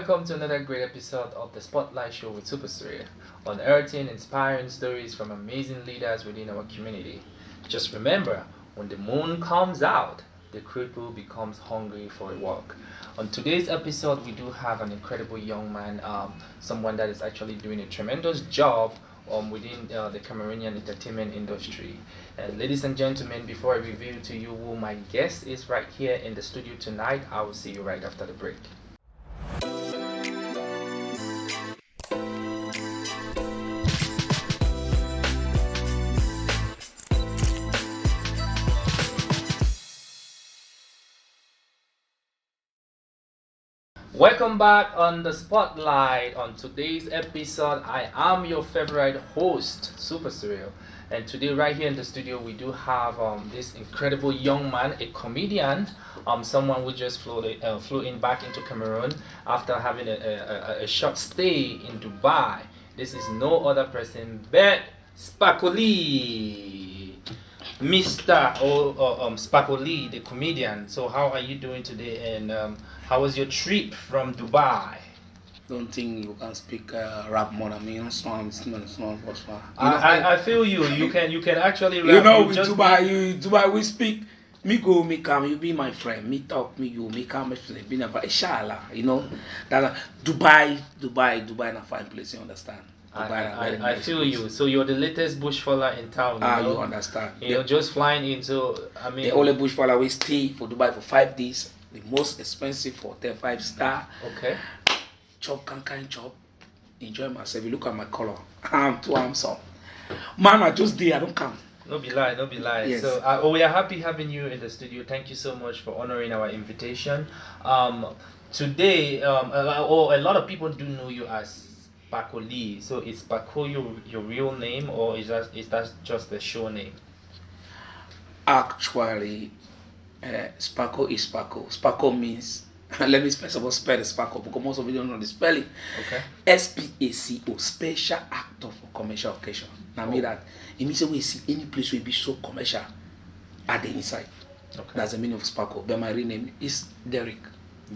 welcome to another great episode of the Spotlight Show with Super Cyril, unearthing inspiring stories from amazing leaders within our community. Just remember, when the moon comes out, the cripple becomes hungry for a walk. On today's episode, we do have an incredible young man, someone that is actually doing a tremendous job within the Cameroonian entertainment industry. And ladies and gentlemen, before I reveal to you who my guest is right here in the studio tonight, I will see you right after the break. Welcome back on the spotlight. On today's episode, I am your favorite host, Super Cyril. And today, right here in the studio, we do have this incredible young man, a comedian, someone who just flew in back into Cameroon after having a short stay in Dubai. This is no other person but Spaco Lee. Mr. Spaco Lee, the comedian. So, how are you doing today? And how was your trip from Dubai? Don't think you can speak rap more than me. It's not, it's not what's wrong. I feel you. You can actually You rap. know, You with just Dubai, we speak. Me go, me come. You be my friend. Me talk, me go, me come. Me be never. Inshallah, you know that Dubai, na fine place. You understand? I, Dubai, na very I nice feel place. you. So you're the latest bush fella in town. You understand? You know, just flying into. I The mean, only bush fella we stay for Dubai for 5 days. The most expensive hotel, 5 star. okay. Chop can chop. Enjoy myself. You look at my color. I'm too handsome. Man, I just there. I don't come. No be lie, no be lie. Yes. So we are happy having you in the studio. Thank you so much for honoring our invitation. Today, a lot of people do know you as Spaco Lee. So is Spaco your real name, or is that just the show name? Actually, Spaco is Spaco. Spaco means, let me first of all spell the Spaco because most of you don't know the spelling. Okay. SPACO, Special Actor for Commercial Occasion. Now, mean that it means we see any place will be so commercial at the inside. Okay. That's the meaning of Spaco. But my real name is Derek.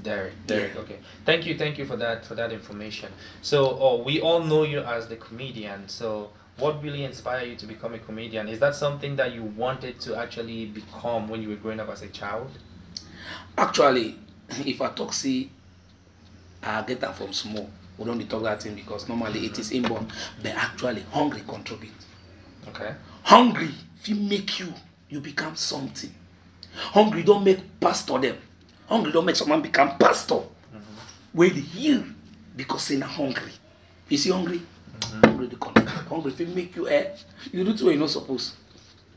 Derek. Yeah. Okay. Thank you for that information. So, we all know you as the comedian. So, what really inspired you to become a comedian? Is that something that you wanted to actually become when you were growing up as a child? Actually, if I talk, see, I get that from small. We don't talk that thing because normally it is inborn. But actually, hungry contribute. Okay. Hungry, if you make you become something. Hungry don't make pastor them. Hungry don't make someone become pastor. When they heal because they're not hungry. You see hungry? Hungry the contribute. Hungry if you make you you do what you're not supposed.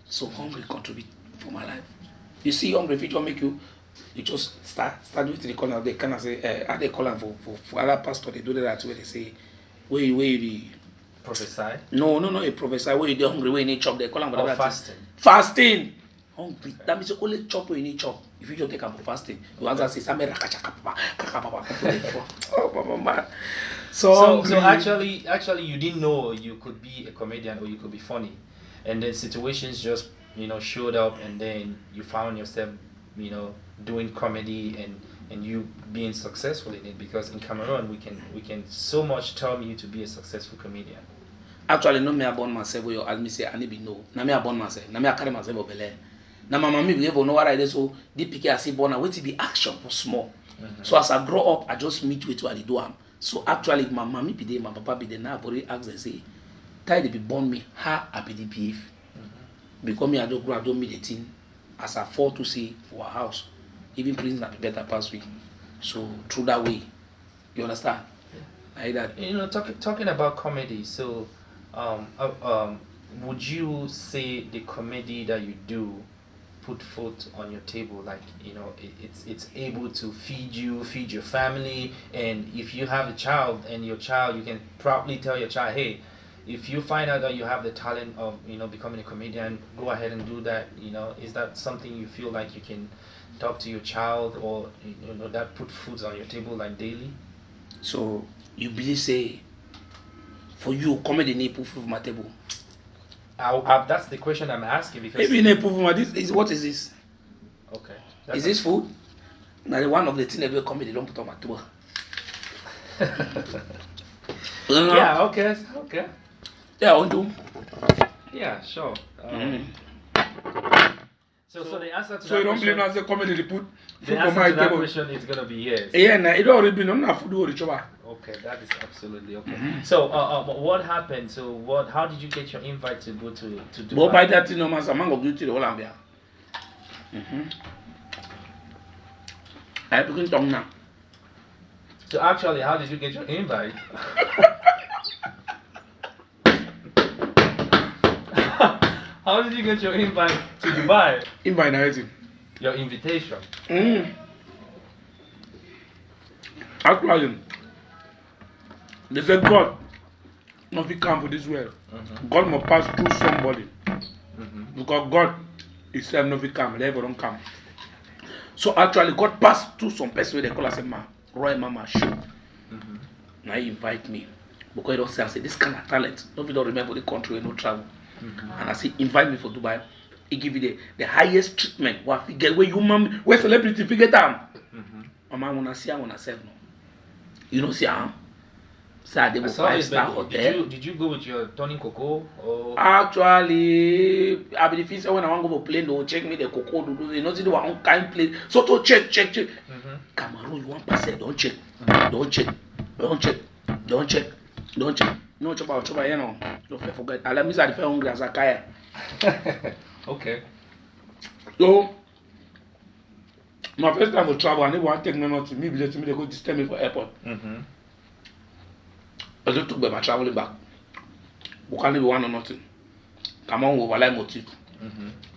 So hungry contribute for my life. You see hungry if it don't make you just start with the corner. They kind of say how they call them for other pastor they do that where they say where you be Prophesy. no a professor where you dey hungry where you need chop they call am Or whatever fasting. Fasting hungry that means you only chop where you need chop if you just take am for fasting you answer say same rakachaka papa kaka papa oh mama man so hungry. So actually you didn't know you could be a comedian or you could be funny, and then situations just showed up, and then you found yourself doing comedy, and you being successful in it, because in Cameroon we can so much term you to be a successful comedian. Actually no me I born myself wey as me say I need be know na me I born myself na me I carry myself for belle na my mama be able know what I dey so the pikin as he born na wetin be action for small. So as I grow up I just meet with what I dey do am so actually my mommy be there my papa be there now I already ask them say try dey be born me how I be dey behave because me I don't grow I don't meet the thing as I fall to say for our house even prison na be better pass we so through that way you understand like that. Talking about comedy, so would you say the comedy that you do put food on your table, like it's able to feed your family, and if you have a child and your child, you can probably tell your child, hey, if you find out that you have the talent of becoming a comedian, go ahead and do that. Is that something you feel like you can talk to your child, or that put foods on your table like daily? So you believe say for you comedy need put food for my table. That's the question I'm asking, because Maybe need put for my this is what is this? Okay. Is this food? Now the one of the thing they do comedy don't put on my table. Yeah. Okay. Okay. Yeah, I want to. Yeah. Sure. So the answer to So that you don't believe question, now? Say comedy they put the food for answer my to that table. question is gonna be yes. Yeah, nah, it already been on food or the Okay, that is absolutely okay. So, what happened? So, what? How did you get your invite to go to But by Dubai? that thing, no man, some man go duty the whole Ambia. I begin talk now. So, actually, how did you get your invite? How did you get your invite to Dubai? Invite now, Your invitation. mm. Actually, they said God not be come for this world. God must pass through somebody because God Himself not be come. They ever don't come. So actually, God passed through some person where they call us a man, Roy Mama show. Now he invite me because he don't say I say this kind of talent. Nobody don't remember the country where no travel. And I say invite me for Dubai. He give you the highest treatment. What figure where human where celebrity figure down. Mama wanna see I wanna serve no. You know see say they I will saw five it, but star did hotel. you go with your Tony Coco or? Actually, I be the feel say when I want to go for plane, they will check me the cocoa do they not see the one kind plane. So to check. Cameroon, you want pass it, don't check. Don't check. Don't check. Don't check. Don't check. No chop you know. Don't forget. I let me say the hungry as a kaya. Okay. So my first time for travel, I need one take me not to me, be let me they go disturb me for airport. I just took by my traveling back. We can't leave one or nothing. Come on, overlay motive.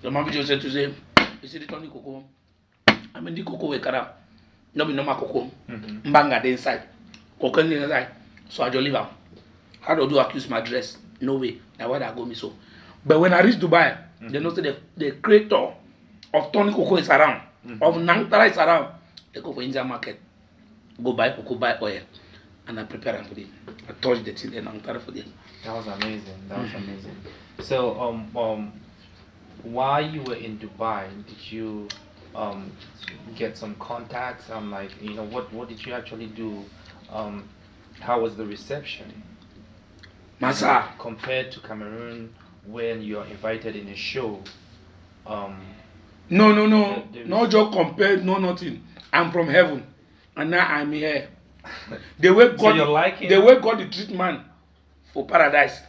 The man video said to say, you see the Tony Coco. I mean the cocoa we carry. No be normal cocoa. Mbanga the inside. Cocoa inside. So I just leave am. How do you accuse my dress? No way. That's why I go me so. But when I reach Dubai, they know say the creator of Tony Coco is around, of Nangtara is around. They go for India market, go buy cocoa, buy oil, and I prepare them for them. I touch the thing, then Nangtara for them. That was amazing. That was amazing. So, while you were in Dubai, did you get some contacts? Like, what did you actually do? Um, how was the reception? Masa, Compared to Cameroon, when you're invited in a show, um, no, just compare, no nothing. I'm from heaven, and now I'm here. The way so God, you're liking. the way God the treat man for paradise.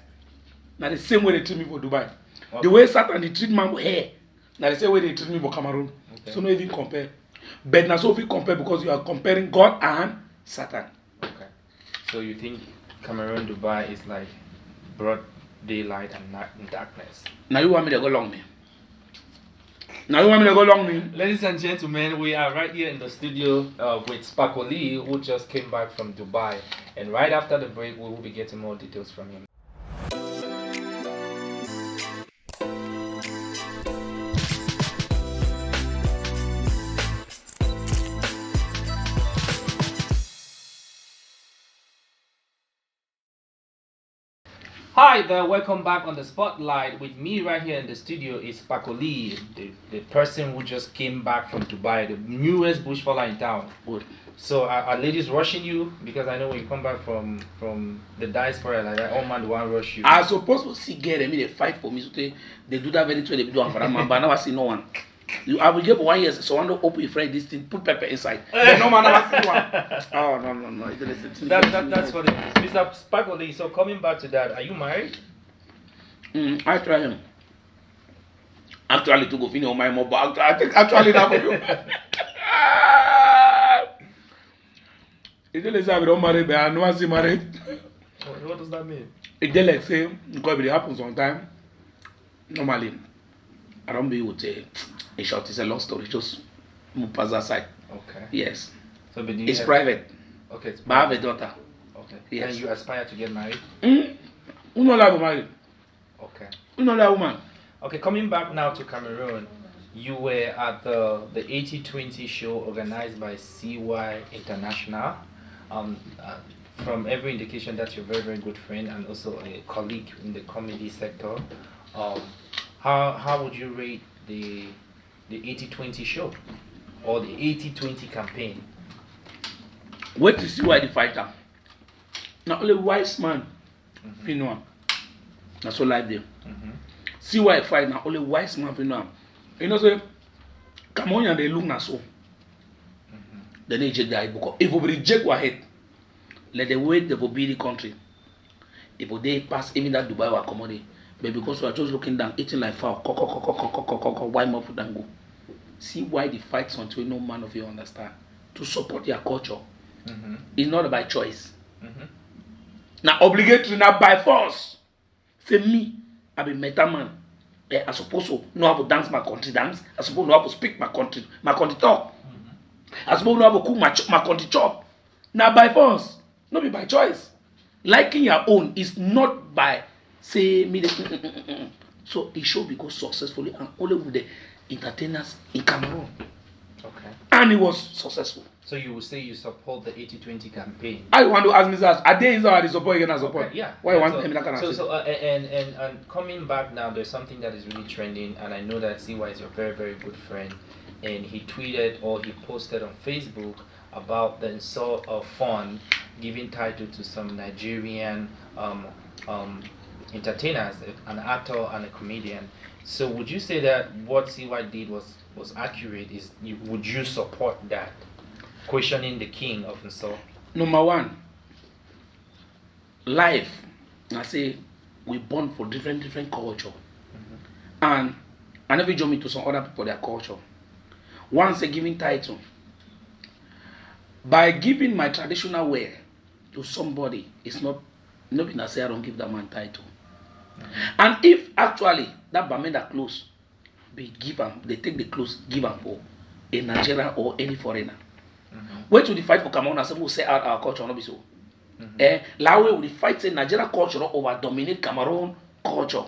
Now the same way they treat me for Dubai. Okay. The way Satan they treat man for here. Now the same way they treat me for Cameroon. Okay. So no even compare. But now so if you compare because you are comparing God and Satan. Okay. So you think Cameroon, Dubai is like broad daylight and darkness? Now you want me to go long me. Now you want me to go long me. Ladies and gentlemen, we are right here in the studio with Spaco Lee, who just came back from Dubai. And right after the break, we will be getting more details from him. Hi there, welcome back on the spotlight. With me right here in the studio is Spaco Lee, the person who just came back from Dubai, the newest bushfaller in town. Good. So are ladies rushing you? Because I know when you come back from the diaspora like that, all man the one rush you. I supposed to see girl them they fight for me so they do that very thing they do for that man, but I never see no one. I will give 1 year, so I don't open your friend this thing, put pepper inside. But no man never see one. Oh no. That's funny. Mr. Spaco Lee, so coming back to that, are you married? I try him. Actually to go finish on my mobile. I think actually now for you. It just say we don't marry, but I never see married. What does that mean? It just like say because it happens sometimes. Normally, I don't be with a short. It's a long story. Just move past that side. Okay. Yes. So but It's private. Okay, it's But I have private. a daughter. Okay. Yes. And you aspire to get married? Who know like married? Okay. Who know like woman? Okay, coming back now to Cameroon, you were at the 80/20 show organized by CY International. Um, uh, from every indication that you're a very, very good friend and also a colleague in the comedy sector. Um, how would you rate the 80/20 show or the 80/20 campaign? Wait to see why the fighter. Now only wise man, you know. That's all life there. See why I fight now only wise man, you know. You know say, come on and they look na so. Then they reject that because if we reject our head, let the way they will be the country. If they pass even that Dubai or commodity, but because we are just looking down, eating like fowl, why more food than go? See why the fights until no man of you understand to support their culture. It's not by choice. Now obligatory, now by force. Say me, I be meta man. I suppose to know how to dance my country dance. I suppose know how to speak my country talk. I suppose know how to cook my country chop. Now by force, not be by choice. Liking your own is not by say me. So it should be go successfully and only with the entertainers in Cameroon. Okay. And it was successful. So you will say you support the 80-20 campaign? I want to ask me that. Are they inside the support again? Support? Okay, yeah. Why yeah, want so, me that kind of so and coming back now, there's something that is really trending, and I know that CY is your very very good friend, and he tweeted or he posted on Facebook about the Nso fund giving title to some Nigerian entertainers, an actor and a comedian. So would you say that what CY did was accurate? Would you support that? Questioning the king of Nso. Number one, life. I say we born for different culture, and I never jump into some other people their culture. Once a giving title, by giving my traditional wear to somebody, it's not be I say I don't give that man title. And if actually that Bamenda clothes be given, they take the clothes given for a Nigerian or any foreigner. Where to the fight for Cameroon and say we say our culture not be so. Lawe will fight say Nigerian culture over dominate Cameroon culture.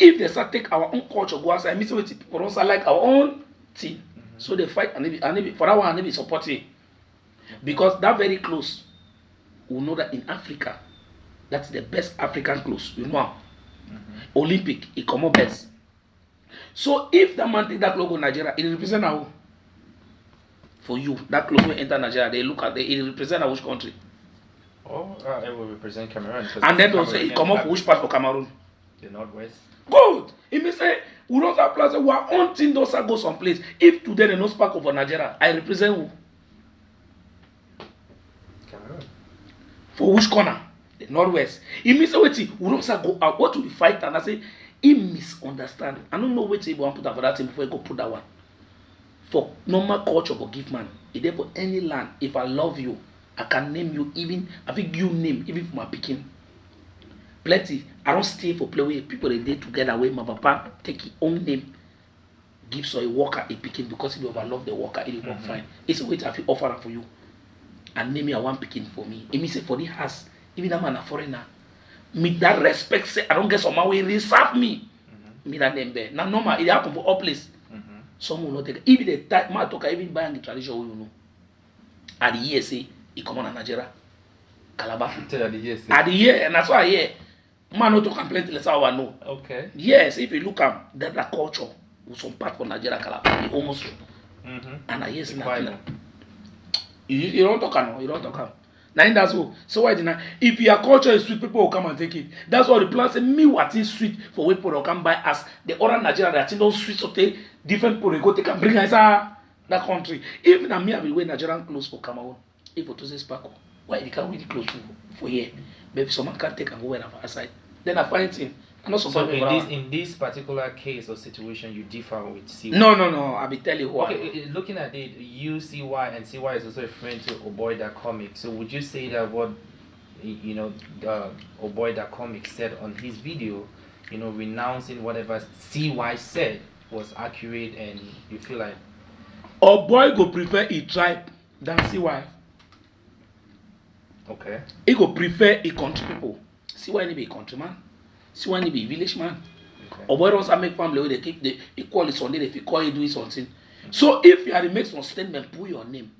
If they start take our own culture go outside, mean say people don't like our own thing. So they fight and for that one and they be supporting. Because that very close will know that in Africa, that's the best African clothes. You know, Olympic, it come up best. So if that man take that logo Nigeria, it represent how for you that clothes will enter Nigeria. They look at it represent which country. Oh, it will represent Cameroon. And then also it come up for which part for Cameroon? The northwest. Good. It means say we don't have place we are hunting those that go someplace. If today they no Spaco for Nigeria, I represent who? Cameroon. For which corner? The northwest. It means say we don't go out. What to be fight and I say he misunderstand. I don't know what he want put up for that thing before he go put that one. For normal culture for give man, if there for any land, if I love you, I can name you even I think you name even for my picking. Plenty. I don't stay for play with people they did together with my papa take his own name, give so a worker a picking because he overlove the worker, it work fine. It's a way to have offer for you and name me a one picking for me. It means say for the house, even a man a foreigner, me that respect say I don't get some way reserve me. Me that name there. Now normal it happen for all place. Some will not take even the type man talk even buy the tradition we know. At the year say he come on Nigeria. Calabar. At the year, and that's why I hear. Man not to complain till how I know. Okay. Yes, if you look at that culture with some part for Nigeria Calabar, almost and I hear nothing. You don't talk no, you don't talk. Now that's all. So why didn't if your culture is sweet, people will come and take it. That's why the plan say me what is sweet for people will come by as the other Nigeria that thing don't sweet so take different people go take and bring inside that country. Even me I will wear Nigerian clothes for Cameroon. If to say Spaco, why they can't wear the clothes for here? Maybe someone can take and go wear them outside. Then I find it. So in this particular case or situation, you differ with CY. No. I be tell you why. Okay, looking at it, you CY and CY is also a friend to Oboida comic. So would you say that what Oboida comic said on his video, renouncing whatever CY said was accurate, and you feel like Oboy go prefer a tribe than CY. Okay. He go prefer a country people. CY need be a countryman. CY need be a village man. Okay. Or boy don't make family where they keep the equality Sunday if you call you doing something. So if you are the make some statement, put your name.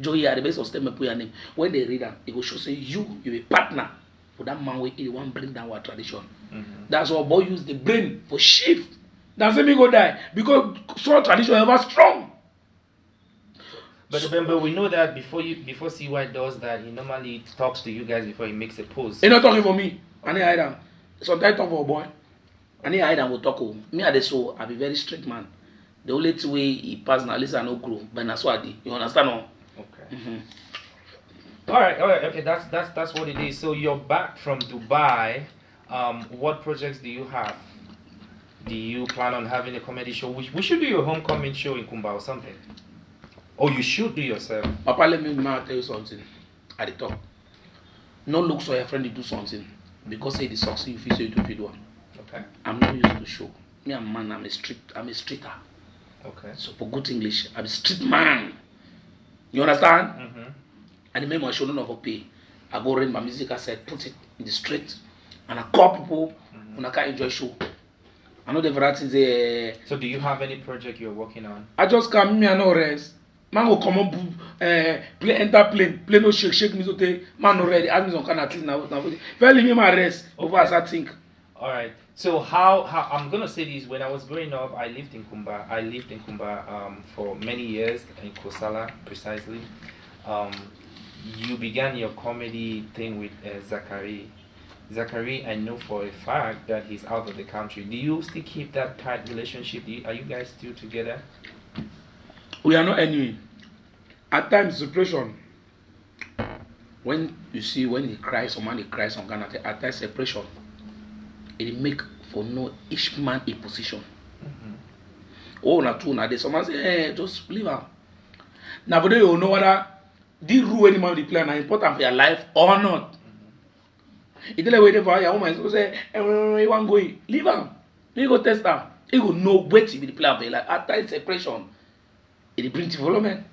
Joey are the make some statement, put your name. When they read them, it will show say you a partner for that man where he want bring down our tradition. That's why boy use the brain for shift. That's me go die because strong tradition ever strong. But we know that before CY does that, he normally talks to you guys before he makes a post. He not talking for me. I need hide am. Sometimes talk for a boy. I need hide am will talk. Me at the so I be very strict man. The only two way he pass now, at least I no grow. But that's what I did. You understand? No? Okay. All right. Okay. That's what it is. So you're back from Dubai. What projects do you have? Do you plan on having a comedy show? We should do your homecoming show in Kumba or something. Or you should do yourself. Papa, let me tell you something. At the top, no look for your friend to do something because say the succeed you feel so you do do one. Okay. I'm not used to show. Me a man. I'm a streeter. Okay. So for good English, I'm a street man. You understand? And the make my show no for pay. I go rent my music cassette, put it in the street, and I call people when I can enjoy show. I know the varieties. So do you have any project you're working on? I just come me and no rest. Man go come on, play enter plane no shake me so they man no ready. Ask me some kind of thing now. Very me my rest before I start think. All right. So how I'm gonna say this. When I was growing up, I lived in Kumba. For many years in Kosala, precisely. Um, you began your comedy thing with Zachary. Zachary, I know for a fact that he's out of the country. Do you still keep that tight relationship? Are you guys still together? We are not enemy. At times separation. When you see when he cries, someone he cries on Ghana. At times separation, it make for no each man a position. Oh, na two na there. Someone say, hey, just leave her. Now, but you know whether the rule any man they play are important for your life or not. If they wait for your woman, so say, hey, you want go leave her. You go test her. You go know what you be the plan for your life. At times separation, it brings development.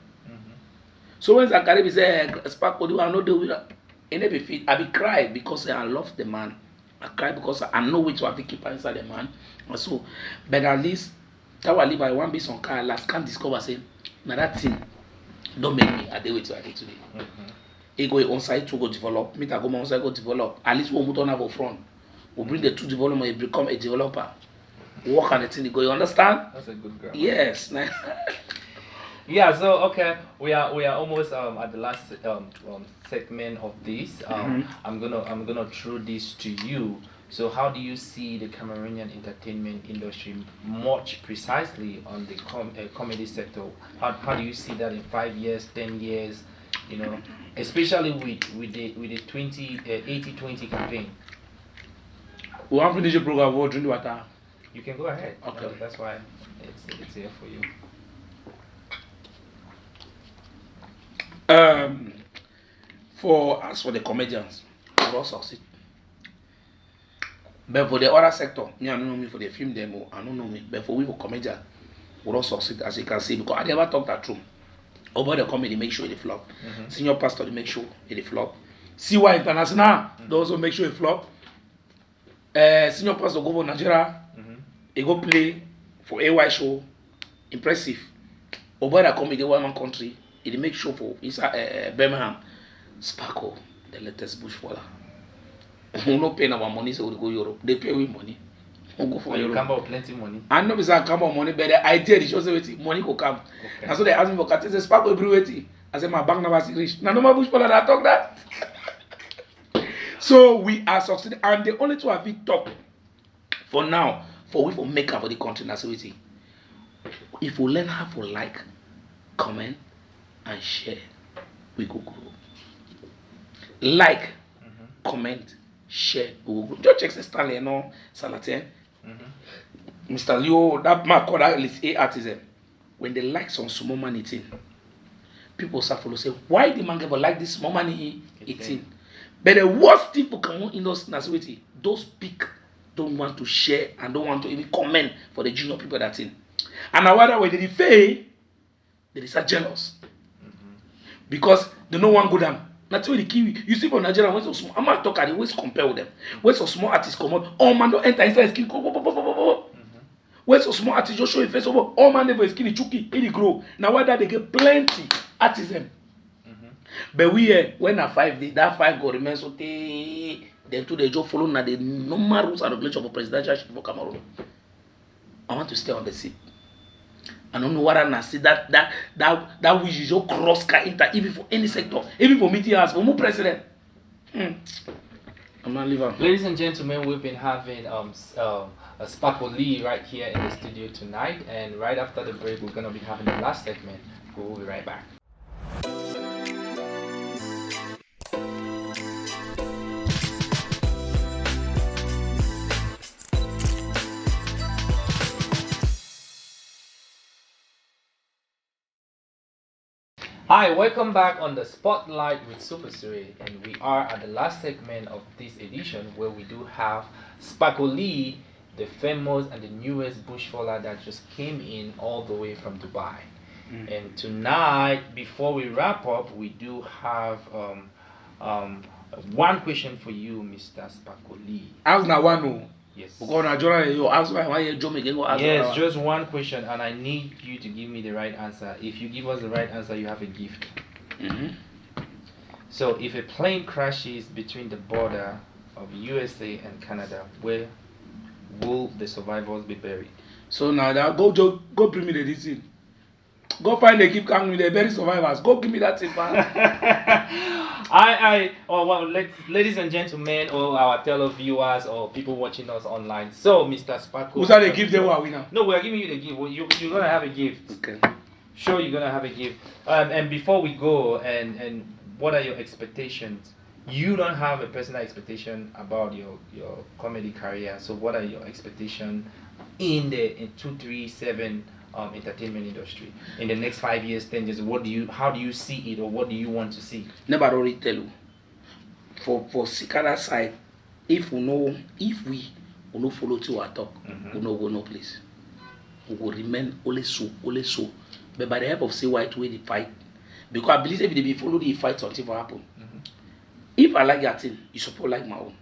So when Zachary say, Spaco Lee, I know do with that. It never fit. I be cry because I love the man. I cry because I know which one to keep inside the man. And so, but at least that will leave I want be some car last can't discover say now that thing don't make me I deal with you I did today. He go on side to go develop. Me I go on side go develop. At least we'll move on have front. We'll bring the two development, become a developer. Work on the thing. Go. You understand? That's a good girl. Yes. Yeah, so okay, we are almost at the last segment of this. I'm gonna throw this to you. So how do you see the Cameroonian entertainment industry, much precisely on the comedy sector? How do you see that in 5 years, 10 years? You know, especially with the 80-20 campaign. We want to finish the program. We'll drink water. You can go ahead. Okay. That's why it's here for you. Um, for as for the comedians, we all succeed. But for the other sector, me I don't know me for the film demo, I don't know me. But for we for comedian, we all succeed as you can see because I never talk that true. Over the comedy, make sure it flop. Senior pastor, they make sure it flop. CY International, they also make sure it flop. Senior pastor go for Nigeria, he go play for AY show, impressive. Over the comedy, one man country, he make sure for Birmingham, Spaco, the latest bushwaller. We no pay our money, so we go Europe. They pay with money. We go for You Europe. come out plenty money. I know because I come on money, but the idea is just waiting. Money go come. Okay. And so they ask me for cut. They say Spaco every waiting. I say my bank number is rich. Now no more bush I talk that. So we are succeeding, and the only two have been talk for now for we for make up for the country. That's waiting. If we learn how to like, comment, and share, we go grow. Like, comment, share, we go grow. Just check Stanley, no Salatin. Mr. Leo, that man called that list A artisan. When they like some small money thing, people start follow say, why the man ever like this small money eating? But the worst people come on in us nationality, those big don't want to share and don't want to even comment for the junior people that thing. And now whether when they fail, they start jealous. Because they don't want go down. That's why the key. You see for Nigeria, when so small, I'm not talking, they always compare with them. When so small artists come out, all man don't enter inside skin. When so small artists just show a face over, all man never skin chuki, it grow. Now why that they get plenty artisan. But we when a 5 day, that 5 go remain so then two they just follow now the normal rules and regulations of presidential for Cameroon. I want to stay on the seat. I don't know what I see that wish is just cross car enter even for any sector, even for meeting us, for more president. Hmm. I'm not leaving. Ladies and gentlemen, we've been having a Spaco Lee right here in the studio tonight, and right after the break, we're gonna be having the last segment. We'll be right back. Hi, welcome back on the Spotlight with Super Cyril, and we are at the last segment of this edition where we do have Spaco Lee, the famous and the newest bushfaller that just came in all the way from Dubai. And tonight, before we wrap up, we do have um, one question for you, Mr. Spaco Lee. Ask now one no. Yes. Because Nigeria, you ask why you jump again. Yes, just one question, and I need you to give me the right answer. If you give us the right answer, you have a gift. Mm-hmm. So, if a plane crashes between the border of USA and Canada, where will the survivors be buried? So now that go bring me the this thing. Go find the keep coming with the bury survivors. Go give me that thing, man. Ladies and gentlemen, or our televiewers, or people watching us online. So, Mr. Spaco, Who's that they give them what we now? No, we are giving you the gift. You're gonna have a gift. Okay. Sure, you're gonna have a gift. And before we go, and what are your expectations? You don't have a personal expectation about your comedy career. So, what are your expectations in the 237 entertainment industry in the next 5 years, 10 years? How do you see it, or what do you want to see? Never already tell you. For Sikara side, if we no follow to our talk, we no go no place. We will remain only so. But by the help of say white way they fight, because I believe if they be follow the fight something will happen. If I like your thing, you support like my own.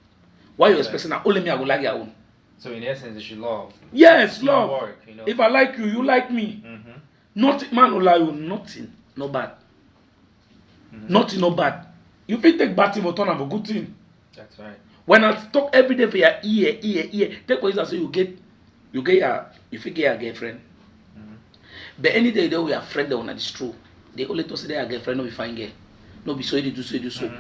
Why you expecting that only me I go like your own? So in essence, you should love. Yes, love. Work, you know? If I like you, you like me. Nothing man will lie you, nothing, no bad. Nothing, no bad. You fit take bad thing but turn am for good thing. That's right. When I talk every day for your ear, take for instance, so you fit get your girlfriend. But any day they we are friend they wanna true. They only talk say they are girlfriend, no be fine girl. No be so they do so.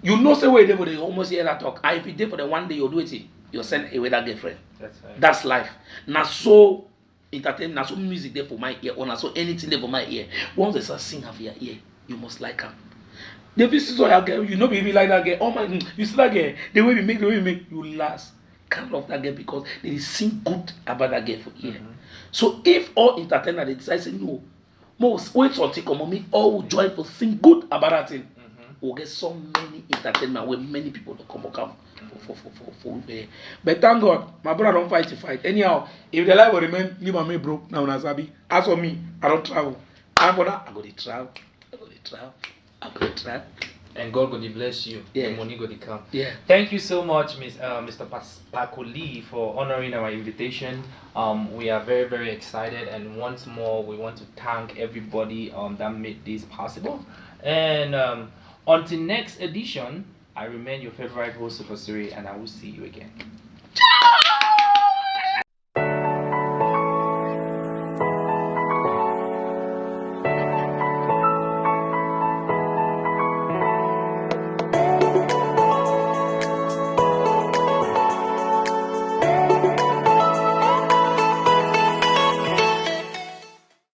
You know say where they almost hear that talk. And if you dey for the one day you do it, you send away that girlfriend. That's right. That's life. Now so entertainment, now so music there for my ear, or now so anything there for my ear. Once they start sing for your ear, you must like them. The visit your girl, you know baby like that girl. Oh my, you see that girl, the way we make, you last. Can't love that girl because they sing good about that girl for ear. So if all entertainers they decide say no, most wait until come me all will join for sing good about that thing. We'll get so many entertainment where many people don't come for but thank God, my brother don't fight to fight. Anyhow, if the life will remain, you and me broke now Nasabi. As for me, I don't travel. And for that, I go to travel. And God will bless you. Yeah. The money will come. Yeah. Thank you so much, Mr. Spaco Lee, for honoring our invitation. We are very, very excited, and once more, we want to thank everybody that made this possible. And until next edition, I remain your favorite host, Super Siri, and I will see you again.